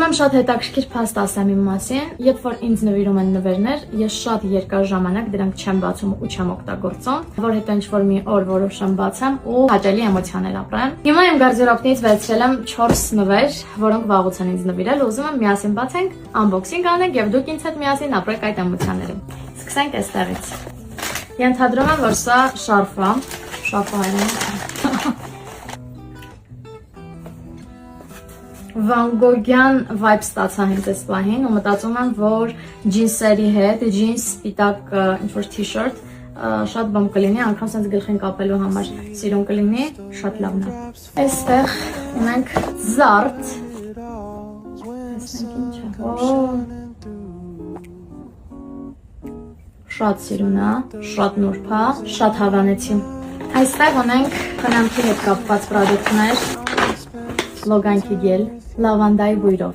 Ում շատ հետաքրքիր փաստ ասեմ իմ մասին, երբ որ ինձ նվիրում են նվերներ, ես շատ երկար ժամանակ դրանք չեմ բացում ու չեմ օգտագործում, որ հետո ինչ-որ մի օր որոշեմ բացեմ ու հաճելի էմոցիաներ ապրեմ։ Հիմա իմ գարդերոբից վերցրել եմ 4 նվեր, որոնք վաղուց են ինձ նվիրել, ուզում եմ միասին բացենք, unboxing անենք եւ դուք ինձ հետ միասին ապրեք այդ էմոցիաները։ Սկսենք այստեղից։ Ենթադրում եմ, որ սա շարֆ է, շարֆը հայերեն։ Van Gogh-յան vibe ստացա հենց այս պահին ու մտածում եմ, որ ջինսերի հետ, ջինս սպիտակ ինչ-որ t-shirt շատ բամ կլինի, անգամ սենց գլխին կապելու համար սիրուն կլինի, շատ լավն է։ Այստեղ ունենք զարդ։ Տեսնենք ինչ է։ Շատ սիրուն է, շատ նուրբ է, շատ հավանեցի։ Այստեղ ունենք խնամքի հետ կապված պրոդուկտներ, լոգանքի գել, լավանդայի բույրով։